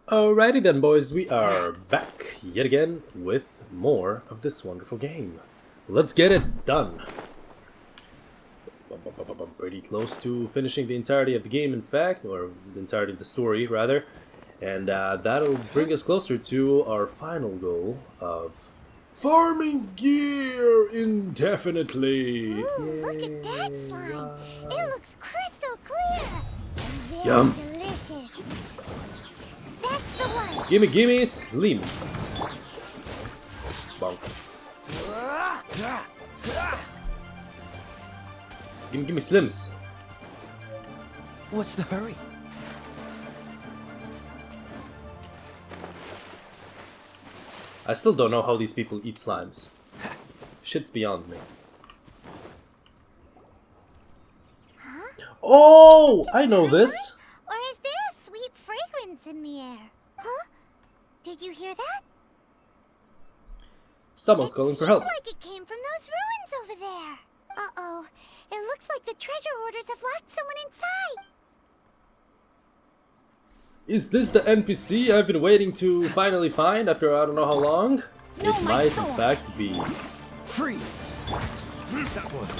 Alrighty then, boys, we are back yet again with more of this wonderful game. Let's get it done. I'm pretty close to finishing the entirety of the game, in fact, or the entirety of the story, rather. And that'll bring us closer to our final goal of farming gear indefinitely. Ooh, look at that slime. It looks crystal clear. And very Yum. delicious. That's the one. Gimme, slim. Bonk. Gimme slims. What's the hurry? I still don't know how these people eat slimes. Shit's beyond me. Huh? Oh, I know this. Or is there a sweet fragrance in the air? Huh? Did you hear that? Someone's calling for help. It seems like it came from those ruins over there. Uh-oh. It looks like the treasure hoarders have locked someone inside. Is this the NPC I've been waiting to finally find after I don't know how long? No, It my might sword. in fact be. Freeze! That was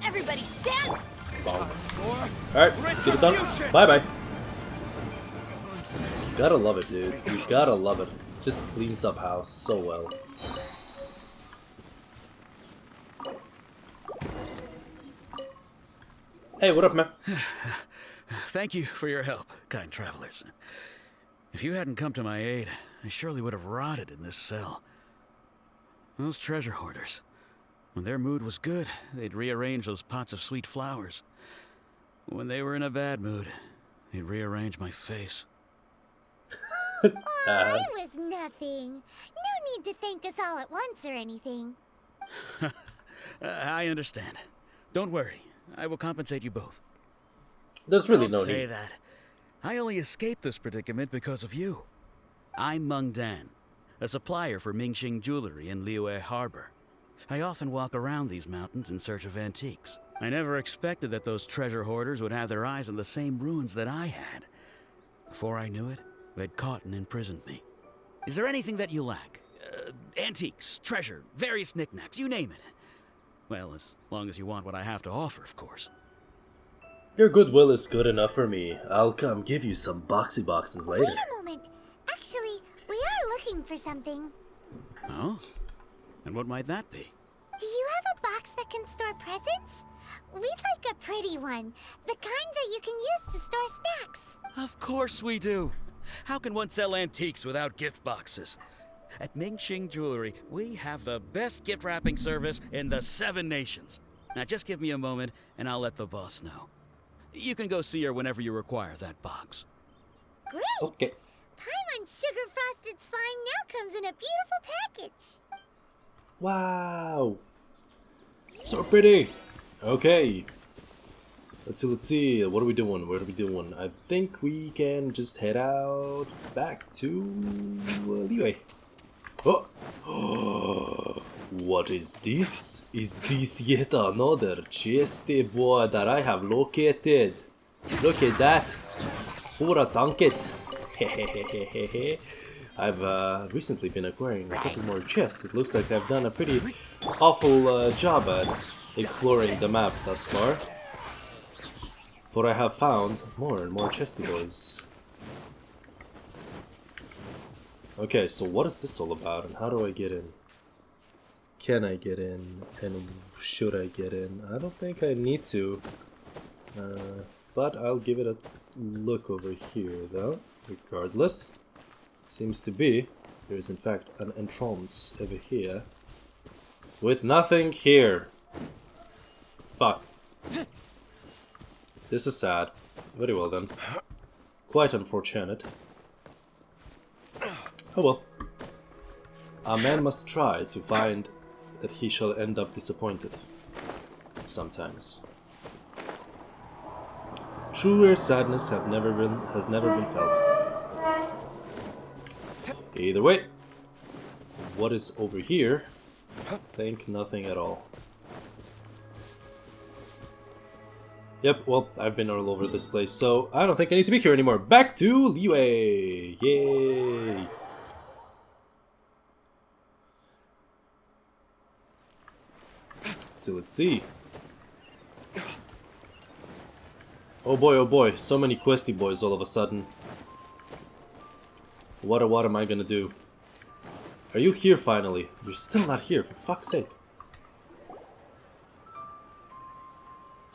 Everybody stand. Bonk. Alright, let's get it done. Bye bye. You gotta love it, dude. You gotta love it. It just cleans up house so well. Hey, what up, man? Thank you for your help, kind travelers. If you hadn't come to my aid, I surely would have rotted in this cell. Those treasure hoarders. When their mood was good, they'd rearrange those pots of sweet flowers. When they were in a bad mood, they'd rearrange my face. Sad. It was nothing. No need to thank us all at once or anything. I understand. Don't worry. I will compensate you both. There's really Don't no say need. that. I only escaped this predicament because of you. I'm Meng Dan, a supplier for Mingxing Jewelry in Liyue Harbor. I often walk around these mountains in search of antiques. I never expected that those treasure hoarders would have their eyes on the same ruins that I had. Before I knew it, they'd caught and imprisoned me. Is there anything that you lack? Antiques, treasure, various knickknacks, you name it. Well, as long as you want what I have to offer, of course. Your goodwill is good enough for me. I'll come give you some boxy boxes later. Wait a moment. Actually, we are looking for something. Oh? And what might that be? Do you have a box that can store presents? We'd like a pretty one. The kind that you can use to store snacks. Of course we do. How can one sell antiques without gift boxes? At Mingxing Jewelry, we have the best gift wrapping service in the 7 nations. Now just give me a moment and I'll let the boss know. You can go see her whenever you require that box. Great! Okay. Paimon sugar frosted slime now comes in a beautiful package. Wow. So pretty. Okay. Let's see. What are we doing? What are we doing? I think we can just head out back to Liyue. Oh. What is this? Is this yet another chesty boy that I have located? Look at that. Pura tanket. Hehehehe. I've recently been acquiring a couple more chests. It looks like I've done a pretty awful job at exploring the map thus far. For I have found more and more chesty boys. Okay, so what is this all about and how do I get in? Can I get in? And should I get in? I don't think I need to. But I'll give it a look over here though. Regardless. Seems to be. There is in fact an entrance over here. With nothing here. Fuck. This is sad. Very well then. Quite unfortunate. Oh well. A man must try to find that he shall end up disappointed. Sometimes. Truer sadness has never been felt. Either way, what is over here? Think nothing at all. Yep, well, I've been all over this place, so I don't think I need to be here anymore. Back to Liyue! Yay! Let's see. Oh boy, so many questy boys all of a sudden. What am I gonna do? Are you here finally? You're still not here, for fuck's sake.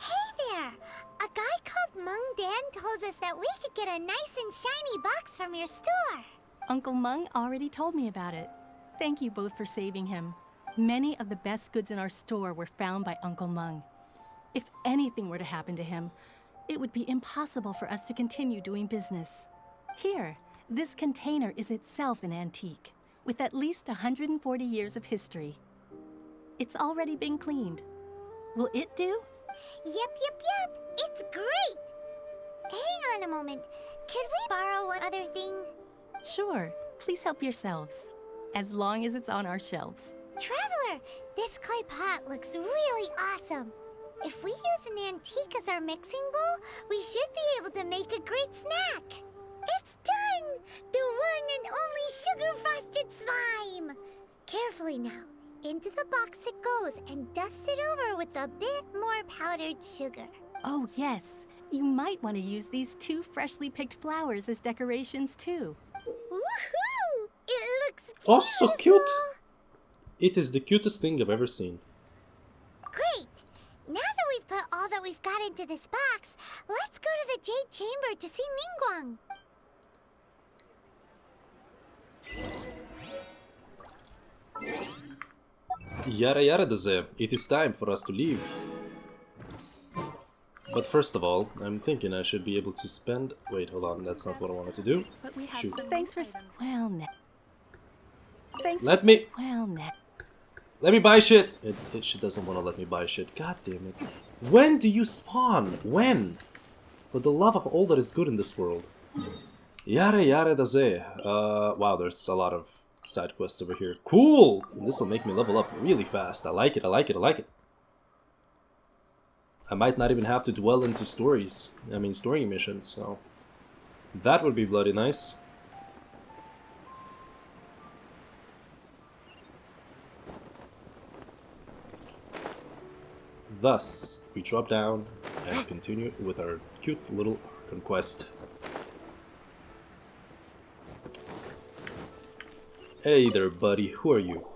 Hey there! A guy called Mung Dan told us that we could get a nice and shiny box from your store. Uncle Mung already told me about it. Thank you both for saving him. Many of the best goods in our store were found by Uncle Mung. If anything were to happen to him, it would be impossible for us to continue doing business. Here, this container is itself an antique, with at least 140 years of history. It's already been cleaned. Will it do? Yep. It's great! Hang on a moment. Could we borrow one other thing? Sure, please help yourselves, as long as it's on our shelves. Traveler, this clay pot looks really awesome. If we use an antique as our mixing bowl, we should be able to make a great snack. It's done! The one and only sugar-frosted slime! Carefully now. Into the box it goes and dust it over with a bit more powdered sugar. Oh yes, you might want to use these 2 freshly picked flowers as decorations too. Woohoo! It looks beautiful! Oh, so cute! It is the cutest thing I've ever seen. Great! Now that we've put all that we've got into this box, let's go to the Jade Chamber to see Ningguang. Yada daze. It is time for us to leave. But first of all, I'm thinking I should be able to spend... Wait, hold on, that's not what I wanted to do. But we have Shoot. Thanks for... Well, now. Thanks Let for... me... Well, now. Let me buy shit! She doesn't want to let me buy shit. God damn it. When do you spawn? When? For the love of all that is good in this world. Yada daze. Wow, there's a lot of side quests over here. Cool! This will make me level up really fast. I like it. I might not even have to dwell into stories. I mean, story missions, so... That would be bloody nice. Thus, we drop down and continue with our cute little conquest. Hey there, buddy. Who are you?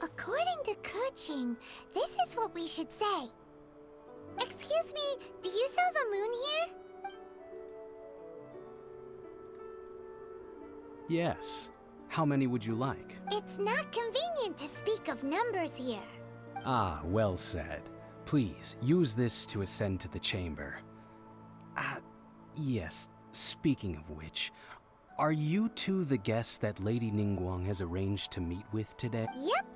According to Kuching, this is what we should say. Excuse me, do you sell the moon here? Yes. How many would you like? It's not convenient to speak of numbers here. Ah, well said. Please, use this to ascend to the chamber. Yes, speaking of which, are you two the guests that Lady Ningguang has arranged to meet with today? Yep.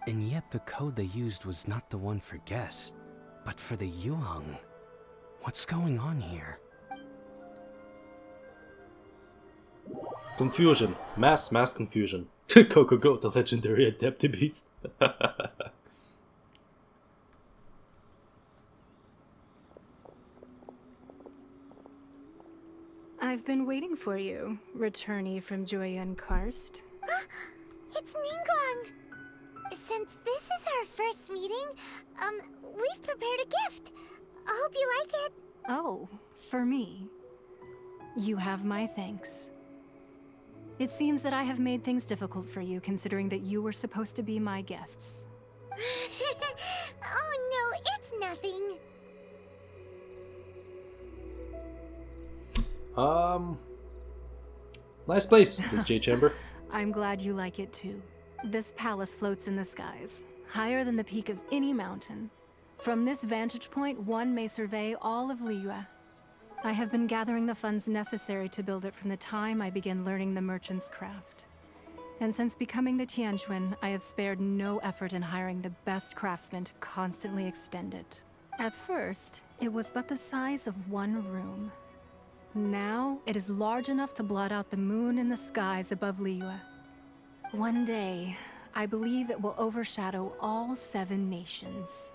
And yet the code they used was not the one for guests, but for the Yuheng. What's going on here? Confusion. Mass confusion. Go, the legendary Adepti Beast. I've been waiting for you, returnee from Joyun Karst. It's Ningguang. Since this is our first meeting, we've prepared a gift. I hope you like it. Oh, for me. You have my thanks. It seems that I have made things difficult for you, considering that you were supposed to be my guests. Oh no, it's nothing. Nice place, this Jade Chamber. I'm glad you like it too. This palace floats in the skies, higher than the peak of any mountain. From this vantage point, one may survey all of Liyue. I have been gathering the funds necessary to build it from the time I began learning the merchant's craft. And since becoming the Tianjuan, I have spared no effort in hiring the best craftsmen to constantly extend it. At first, it was but the size of one room. Now, it is large enough to blot out the moon in the skies above Liyue. One day, I believe it will overshadow all 7 nations.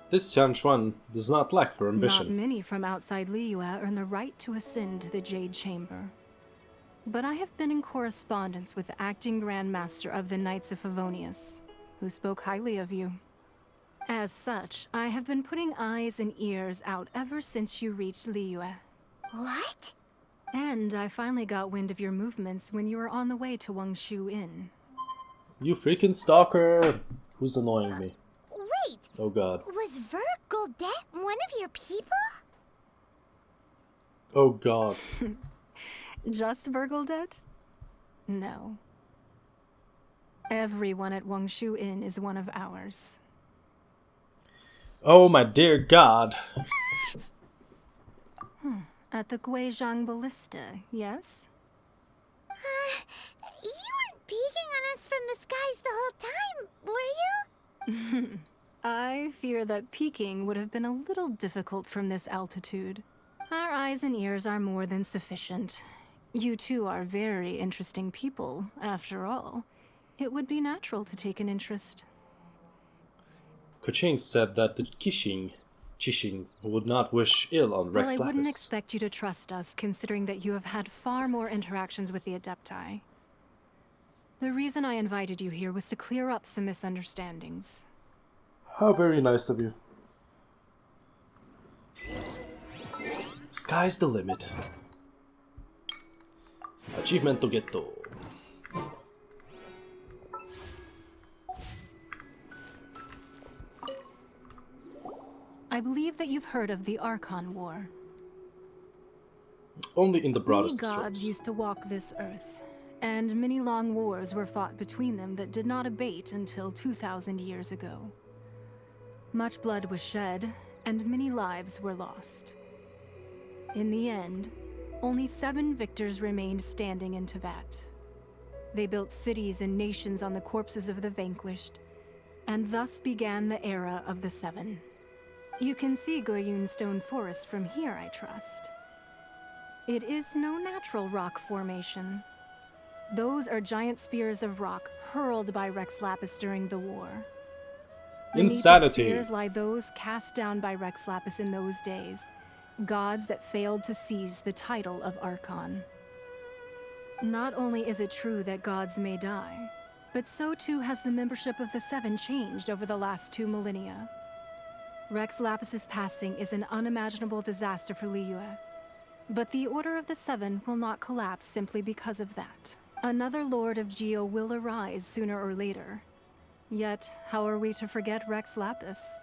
This Tianchuan does not lack for ambition. Not many from outside Liyue earn the right to ascend to the Jade Chamber. But I have been in correspondence with the acting Grand Master of the Knights of Favonius, who spoke highly of you. As such, I have been putting eyes and ears out ever since you reached Liyue. What? And I finally got wind of your movements when you were on the way to Wangshu Inn. You freaking stalker! Who's annoying me? Wait, Oh god. was Ver Goldet one of your people? Oh god. Just Vergoldet? No. Everyone at Wangshu Inn is one of ours. Oh my dear god. At the Guizhang Ballista, yes? You weren't peeking on us from the skies the whole time, were you? I fear that peeking would have been a little difficult from this altitude. Our eyes and ears are more than sufficient. You two are very interesting people, after all. It would be natural to take an interest. Kuching said that the Chishing would not wish ill on Rex Well, I wouldn't Lapis. expect you to trust us, considering that you have had far more interactions with the Adepti. The reason I invited you here was to clear up some misunderstandings. How very nice of you. Sky's the limit. Achievement to get to. I believe that you've heard of the Archon War. Only in the Many broadest gods strokes. used to walk this earth, and many long wars were fought between them that did not abate until 2,000 years ago. Much blood was shed, and many lives were lost. In the end, only 7 victors remained standing in Tevat. They built cities and nations on the corpses of the vanquished, and thus began the era of the 7. You can see Goyun Stone Forest from here, I trust. It is no natural rock formation. Those are giant spears of rock hurled by Rex Lapis during the war. Beneath the Insanity. spears lie those cast down by Rex Lapis in those days, gods that failed to seize the title of Archon. Not only is it true that gods may die, but so too has the membership of the 7 changed over the last 2 millennia. Rex Lapis's passing is an unimaginable disaster for Liyue, but the Order of the 7 will not collapse simply because of that. Another Lord of Geo will arise sooner or later. Yet, how are we to forget Rex Lapis?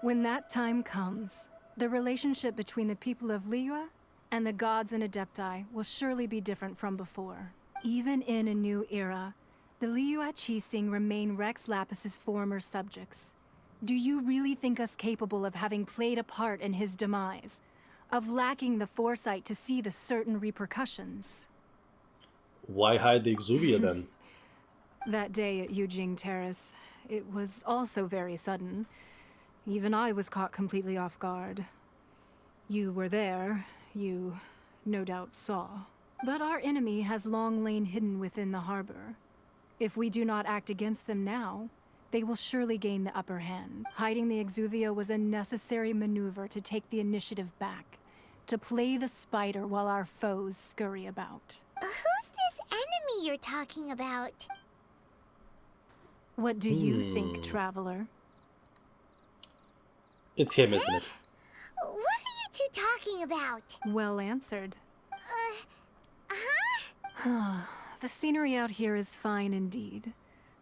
When that time comes, the relationship between the people of Liyue and the gods and Adepti will surely be different from before. Even in a new era, the Liyue Qixing remain Rex Lapis's former subjects. Do you really think us capable of having played a part in his demise? Of lacking the foresight to see the certain repercussions? Why hide the Exuvia then? That day at Yujing Terrace, it was also very sudden. Even I was caught completely off guard. You were there, you no doubt saw. But our enemy has long lain hidden within the harbor. If we do not act against them now, they will surely gain the upper hand. Hiding the Exuvia was a necessary maneuver to take the initiative back, to play the spider while our foes scurry about. Who's this enemy you're talking about? What do you think, Traveler? It's him, isn't it? What are you two talking about? Well answered. Huh? The scenery out here is fine indeed,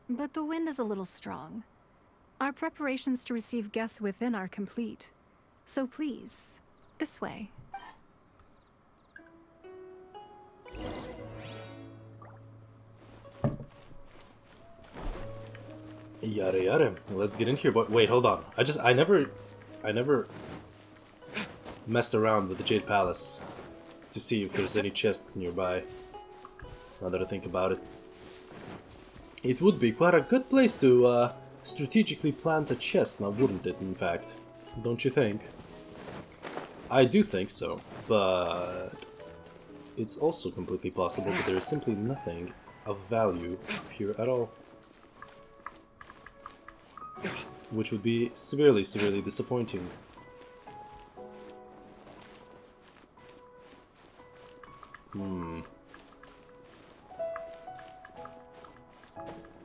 but the wind is a little strong. Our preparations to receive guests within are complete. So please, this way. Yada yada. Let's get in here. But wait, hold on. I never messed around with the Jade Palace to see if there's any chests nearby. Now that I think about it, it would be quite a good place to strategically plant a chest, now wouldn't it? In fact, don't you think? I do think so, but it's also completely possible that there is simply nothing of value up here at all. which would be severely, severely disappointing.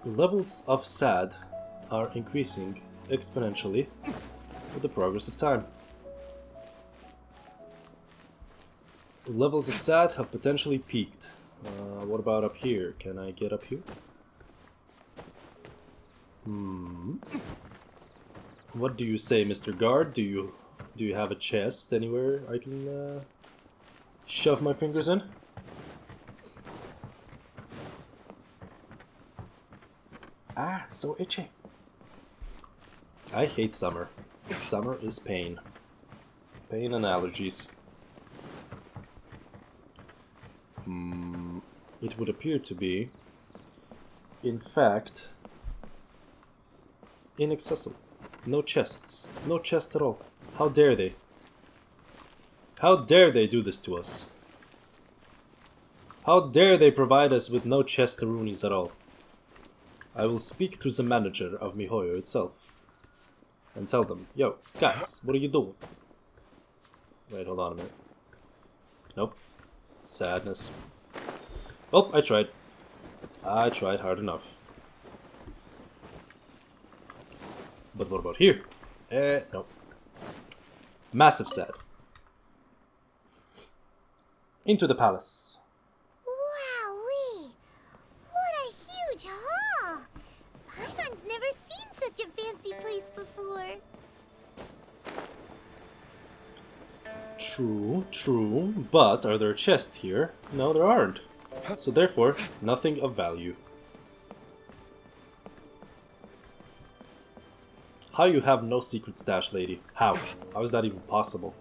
The levels of sad are increasing exponentially with the progress of time. The levels of sad have potentially peaked. What about up here? Can I get up here? What do you say, Mr. Guard? Do you have a chest anywhere I can shove my fingers in? Ah, so itchy. I hate summer. Summer is pain. Pain and allergies. It would appear to be, in fact, inaccessible. No chests. No chests at all. How dare they? How dare they do this to us? How dare they provide us with no chestaroonies at all? I will speak to the manager of MiHoYo itself and tell them, yo, guys, what are you doing? Wait, hold on a minute. Nope. Sadness. Well, I tried. I tried hard enough. But what about here? No. Massive sad. Into the palace. Wowee! What a huge hall! Paimon's never seen such a fancy place before. True, true. But are there chests here? No, there aren't. So therefore, nothing of value. How you have no secret stash, lady? How? How is that even possible?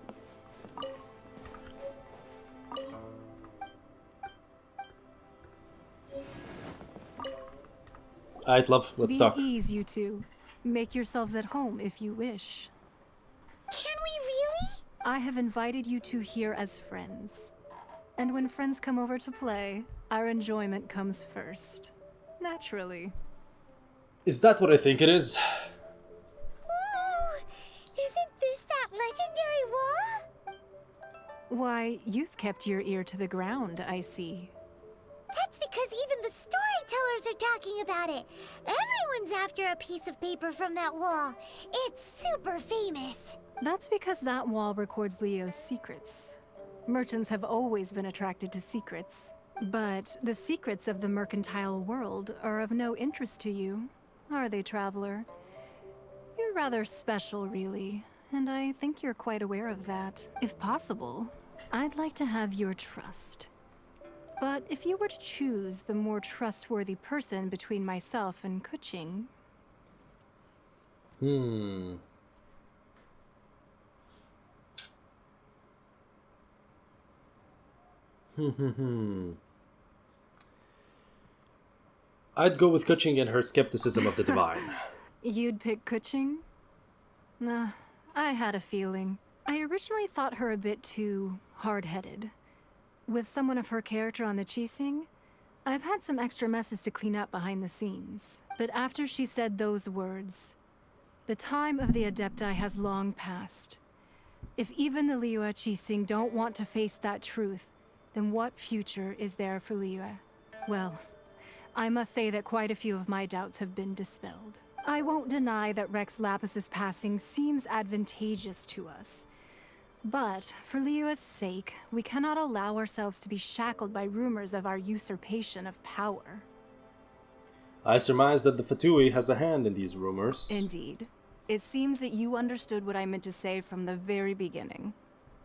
Alright, love, let's talk. Be ease, you two. Make yourselves at home if you wish. Can we really? I have invited you two here as friends. And when friends come over to play, our enjoyment comes first. Naturally. Is that what I think it is? Ooh, isn't this that legendary wall? Why, you've kept your ear to the ground, I see. That's because even the storytellers are talking about it. Everyone's after a piece of paper from that wall. It's super famous. That's because that wall records Leo's secrets. Merchants have always been attracted to secrets. But the secrets of the mercantile world are of no interest to you, are they, traveler? You're rather special, really, and I think you're quite aware of that. If possible, I'd like to have your trust. But if you were to choose the more trustworthy person between myself and Kuching... I'd go with Kuching and her skepticism of the divine. You'd pick Kuching? Nah, I had a feeling. I originally thought her a bit too hard-headed. With someone of her character on the Qixing, I've had some extra messes to clean up behind the scenes. But after she said those words, the time of the Adepti has long passed. If even the Liyue Qixing don't want to face that truth, then what future is there for Liyue? Well, I must say that quite a few of my doubts have been dispelled. I won't deny that Rex Lapis's passing seems advantageous to us. But, for Liyue's sake, we cannot allow ourselves to be shackled by rumors of our usurpation of power. I surmise that the F2P has a hand in these rumors. Indeed. It seems that you understood what I meant to say from the very beginning.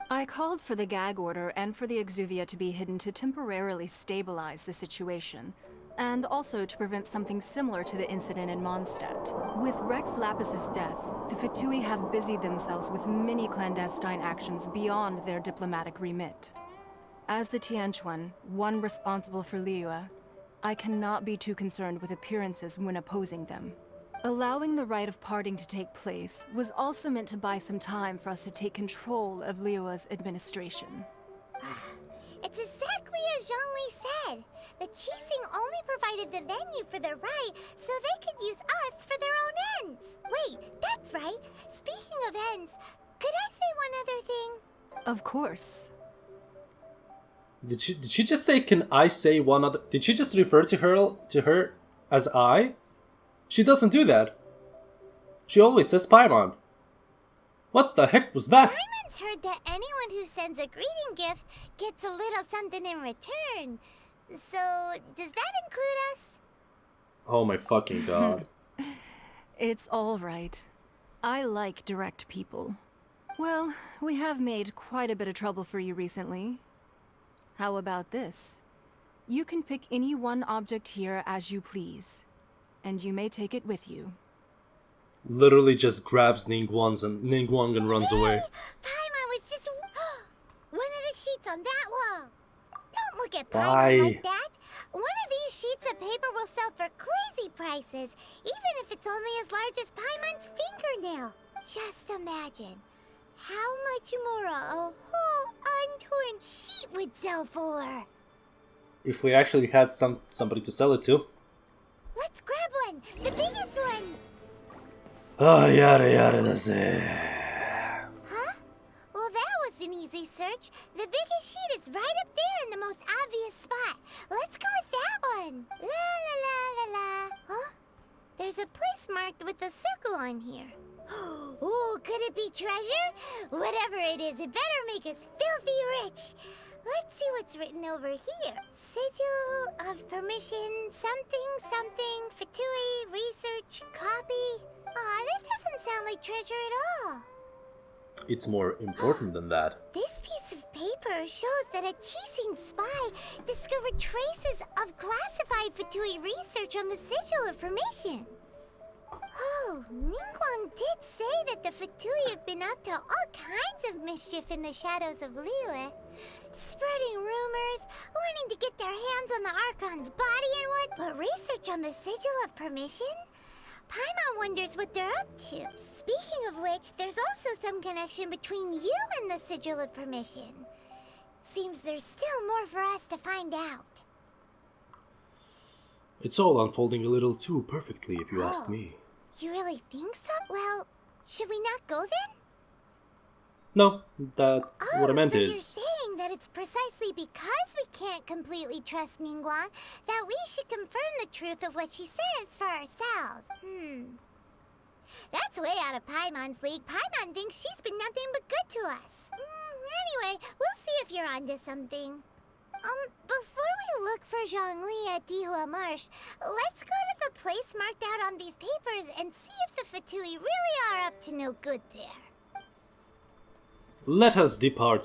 I called for the gag order and for the Exuvia to be hidden to temporarily stabilize the situation, and also to prevent something similar to the incident in Mondstadt. With Rex Lapis's death, the F2P have busied themselves with many clandestine actions beyond their diplomatic remit. As the Tianquan, one responsible for Liyue, I cannot be too concerned with appearances when opposing them. Allowing the rite of parting to take place was also meant to buy some time for us to take control of Liyue's administration. It's exactly as Zhongli said. The Chising only provided the venue for the rite so they could use us for their own ends. Wait, that's right. Speaking of ends, could I say one other thing? Of course. Did she just say, can I say one other? Did she just refer to her as I? She doesn't do that. She always says Paimon. What the heck was that? Paimon's heard that anyone who sends a greeting gift gets a little something in return. So, does that include us? Oh my fucking god. It's all right. I like direct people. Well, we have made quite a bit of trouble for you recently. How about this? You can pick any one object here as you please, and you may take it with you. Literally just grabs Ningguang and runs away. Paimon was just one of the sheets on that wall. Don't look at Bye. Paimon like that. One of these sheets of paper will sell for crazy prices, even if it's only as large as Paimon's fingernail. Just imagine how much more a whole untorn sheet would sell for. If we actually had somebody to sell it to. Let's grab one, the biggest one. Oh, yada yada daze. Huh? Well, that was an easy search. The biggest sheet is right up there in the most obvious spot. Let's go with that one. La la la la la. Huh? There's a place marked with a circle on here. Oh, could it be treasure? Whatever it is, it better make us filthy rich. Let's see what's written over here. Sigil of permission, something, Fatui, research, copy. Aw, that doesn't sound like treasure at all. It's more important than that. This piece of paper shows that a Chising spy discovered traces of classified Fatui research on the Sigil of permission. Oh, Ningguang did say that the Fatui have been up to all kinds of mischief in the shadows of Liyue. Spreading rumors, wanting to get their hands on the Archon's body and what, but research on the Sigil of permission? Paimon wonders what they're up to. Speaking of which, there's also some connection between you and the Sigil of permission. Seems there's still more for us to find out. It's all unfolding a little too perfectly, if you ask me. You really think so? Well, should we not go then? No, what I meant so is... you're saying that it's precisely because we can't completely trust Ningguang that we should confirm the truth of what she says for ourselves. That's way out of Paimon's league. Paimon thinks she's been nothing but good to us. Anyway, we'll see if you're onto something. Before we look for Zhongli at Dihua Marsh, let's go to the place marked out on these papers and see if the Fatui really are up to no good there. Let us depart.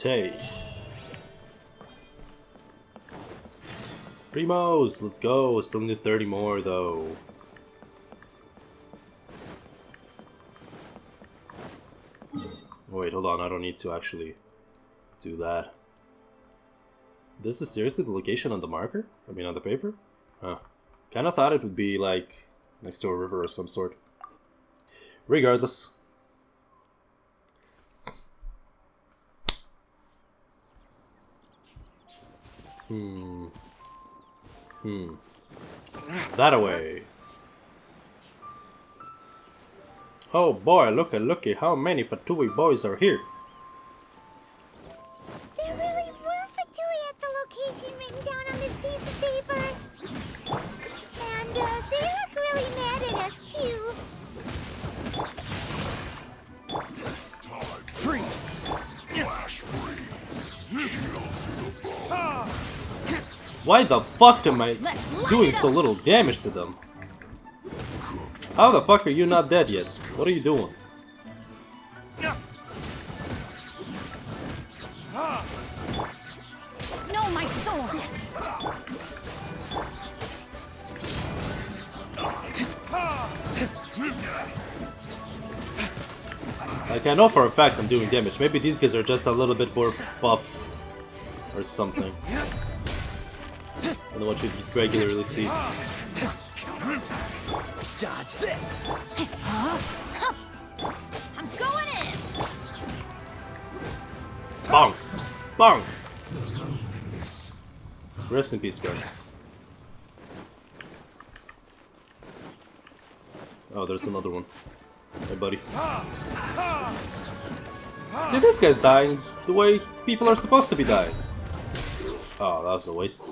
Primos, let's go. Still need 30 more though. Wait, hold on. I don't need to actually do that. This is seriously the location on the marker? I mean on the paper? Huh. Kinda thought it would be like next to a river or some sort. Regardless. That away. Oh boy, looky, how many Fatui boys are here. There really were Fatui at the location written down on this piece of paper. And they look really mad at us too. Freeze! Flash freeze. Shield to the bone. Why the fuck am I doing so little damage to them? How the fuck are you not dead yet? What are you doing? No, my sword! Like, I know for a fact I'm doing damage. Maybe these guys are just a little bit more buff or something than what you regularly see. Dodge this! I'm going in! Bonk! Bonk! Rest in peace, guard. Oh, there's another one. Hey, buddy. See, this guy's dying the way people are supposed to be dying. Oh, that was a waste.